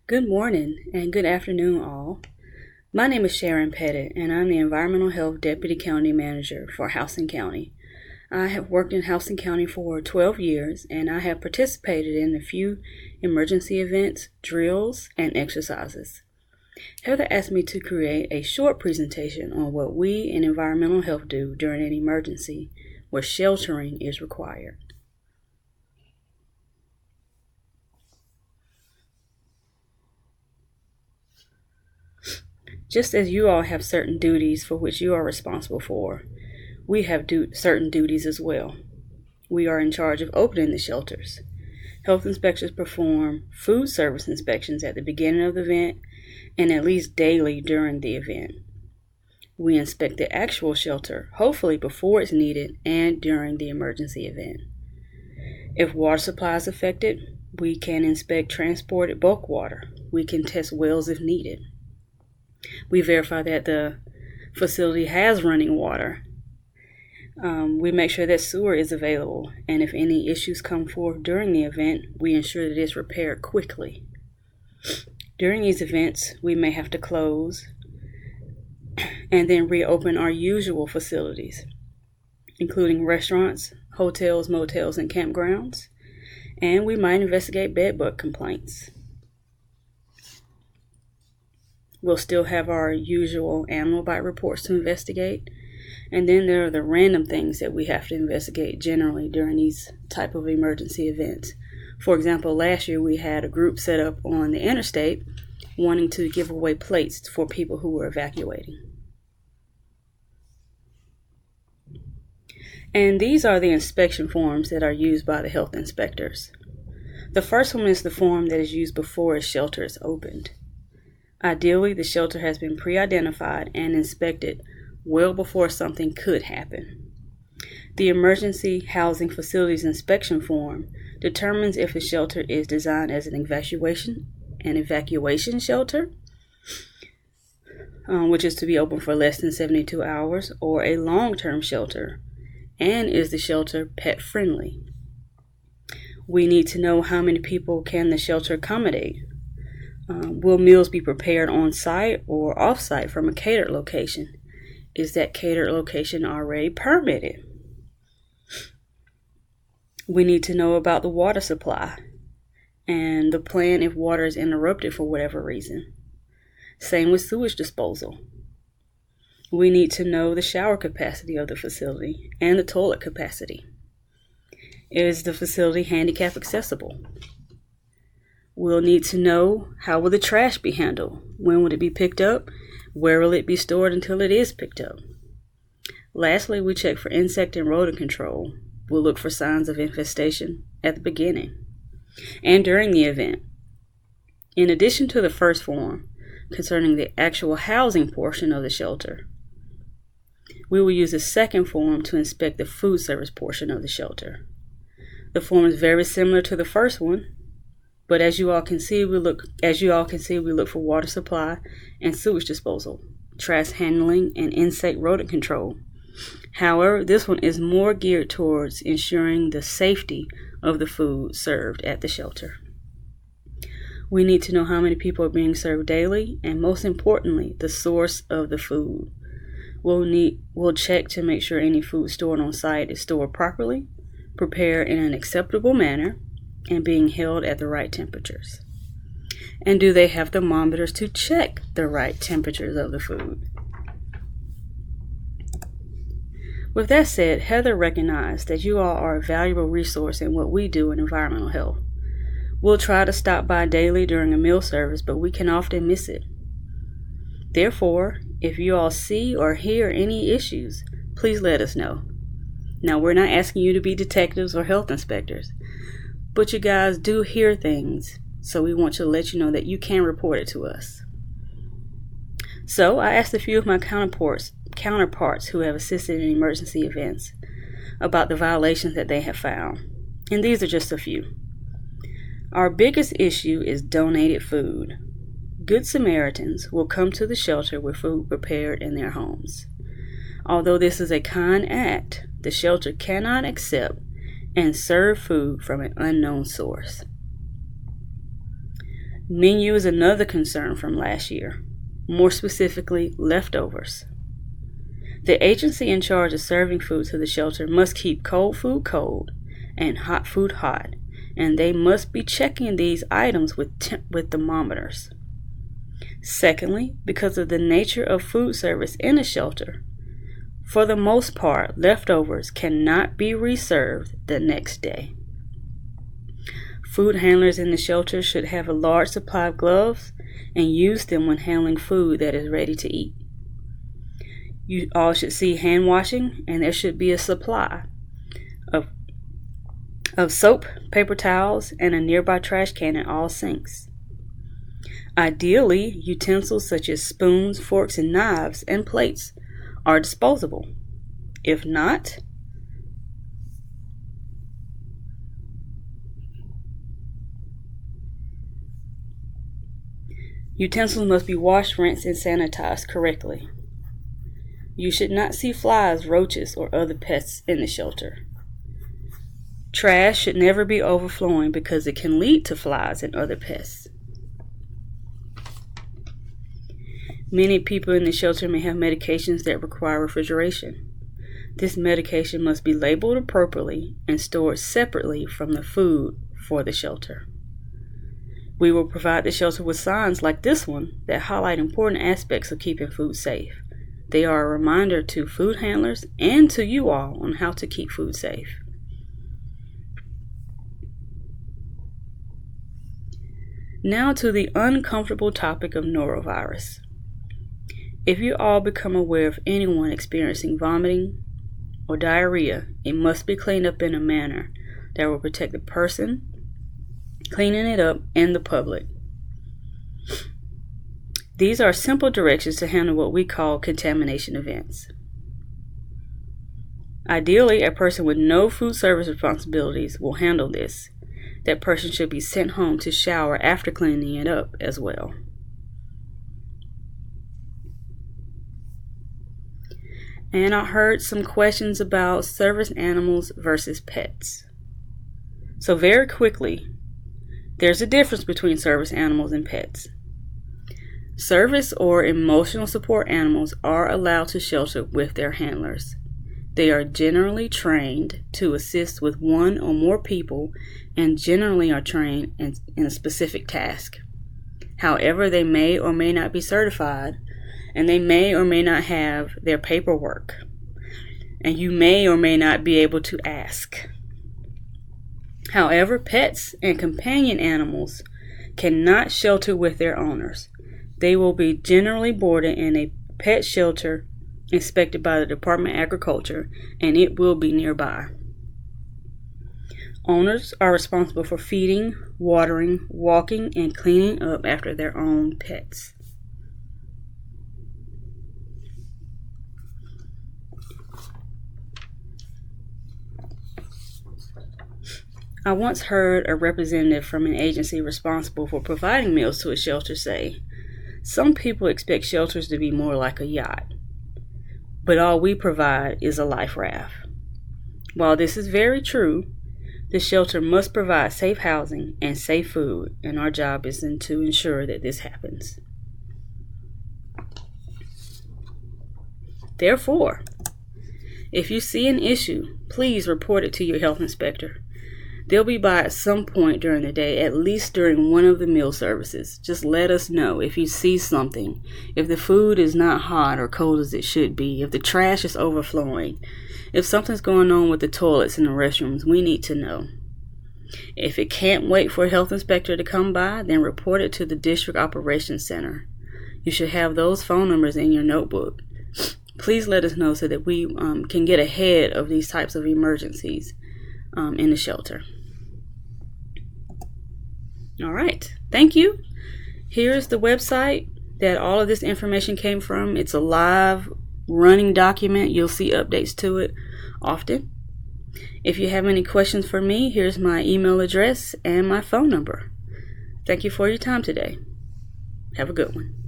Good morning and good afternoon, all. My name is Sharon Pettit, and I'm the Environmental Health Deputy County Manager for Houston County. I have worked in Houston County for 12 years, and I have participated in a few emergency events, drills, and exercises. Heather asked me to create a short presentation on what we in environmental health do during an emergency where sheltering is required. Just as you all have certain duties for which you are responsible for, we have certain duties as well. We are in charge of opening the shelters. Health inspectors perform food service inspections at the beginning of the event and at least daily during the event. We inspect the actual shelter, hopefully before it's needed and during the emergency event. If water supply is affected, we can inspect transported bulk water. We can test wells if needed. We verify that the facility has running water. We make sure that sewer is available, and if any issues come forth during the event, we ensure that it's repaired quickly. During these events, we may have to close and then reopen our usual facilities, including restaurants, hotels, motels, and campgrounds, and we might investigate bedbug complaints. We'll still have our usual animal bite reports to investigate. And then there are the random things that we have to investigate generally during these type of emergency events. For example, last year we had a group set up on the interstate wanting to give away plates for people who were evacuating. And these are the inspection forms that are used by the health inspectors. The first one is the form that is used before a shelter is opened. Ideally, the shelter has been pre-identified and inspected well before something could happen. The Emergency Housing Facilities Inspection Form determines if a shelter is designed as an evacuation shelter, which is to be open for less than 72 hours, or a long-term shelter, and is the shelter pet-friendly. We need to know how many people can the shelter accommodate. Will meals be prepared on-site or off-site from a catered location? Is that catered location already permitted? We need to know about the water supply and the plan if water is interrupted for whatever reason. Same with sewage disposal. We need to know the shower capacity of the facility and the toilet capacity. Is the facility handicap accessible? We'll need to know how will the trash be handled? When will it be picked up? Where will it be stored until it is picked up? Lastly, we check for insect and rodent control. We'll look for signs of infestation at the beginning and during the event. In addition to the first form concerning the actual housing portion of the shelter, we will use a second form to inspect the food service portion of the shelter. The form is very similar to the first one, but as you all can see, we look for water supply and sewage disposal, trash handling, and insect rodent control. However, this one is more geared towards ensuring the safety of the food served at the shelter. We need to know how many people are being served daily, and most importantly, the source of the food. We'll check to make sure any food stored on site is stored properly, prepared in an acceptable manner, and being held at the right temperatures. And do they have thermometers to check the right temperatures of the food? With that said, Heather recognized that you all are a valuable resource in what we do in environmental health. We'll try to stop by daily during a meal service, but we can often miss it. Therefore, if you all see or hear any issues, please let us know. Now, we're not asking you to be detectives or health inspectors, but you guys do hear things, so we want to let you know that you can report it to us. So I asked a few of my counterparts who have assisted in emergency events about the violations that they have found, and these are just a few. Our biggest issue is donated food. Good Samaritans will come to the shelter with food prepared in their homes. Although this is a kind act, the shelter cannot accept and serve food from an unknown source. Menu is another concern from last year, more specifically leftovers. The agency in charge of serving food to the shelter must keep cold food cold and hot food hot, and they must be checking these items with thermometers. Secondly, because of the nature of food service in a shelter, for the most part, leftovers cannot be reserved the next day. Food handlers in the shelter should have a large supply of gloves and use them when handling food that is ready to eat. You all should see hand washing, and there should be a supply of soap, paper towels, and a nearby trash can at all sinks. Ideally, utensils such as spoons, forks, and knives and plates are disposable. If not, utensils must be washed, rinsed, and sanitized correctly. You should not see flies, roaches, or other pests in the shelter. Trash should never be overflowing because it can lead to flies and other pests. Many people in the shelter may have medications that require refrigeration. This medication must be labeled appropriately and stored separately from the food for the shelter. We will provide the shelter with signs like this one that highlight important aspects of keeping food safe. They are a reminder to food handlers and to you all on how to keep food safe. Now to the uncomfortable topic of norovirus. If you all become aware of anyone experiencing vomiting or diarrhea, it must be cleaned up in a manner that will protect the person cleaning it up and the public. These are simple directions to handle what we call contamination events. Ideally, a person with no food service responsibilities will handle this. That person should be sent home to shower after cleaning it up as well. And I heard some questions about service animals versus pets. So very quickly, there's a difference between service animals and pets. Service or emotional support animals are allowed to shelter with their handlers. They are generally trained to assist with one or more people and generally are trained in a specific task. However, they may or may not be certified, and they may or may not have their paperwork, and you may or may not be able to ask. However, pets and companion animals cannot shelter with their owners. They will be generally boarded in a pet shelter inspected by the Department of Agriculture, and it will be nearby. Owners are responsible for feeding, watering, walking, and cleaning up after their own pets. I once heard a representative from an agency responsible for providing meals to a shelter say, "Some people expect shelters to be more like a yacht, but all we provide is a life raft." While this is very true, the shelter must provide safe housing and safe food, and our job is to ensure that this happens. Therefore, if you see an issue, please report it to your health inspector. They'll be by at some point during the day, at least during one of the meal services. Just let us know if you see something, if the food is not hot or cold as it should be, if the trash is overflowing, if something's going on with the toilets and the restrooms, we need to know. If it can't wait for a health inspector to come by, then report it to the District Operations Center. You should have those phone numbers in your notebook. Please let us know so that we can get ahead of these types of emergencies in the shelter. All right, thank you. Here's the website that all of this information came from. It's a live running document. You'll see updates to it often. If you have any questions for me, here's my email address and my phone number. Thank you for your time today. Have a good one.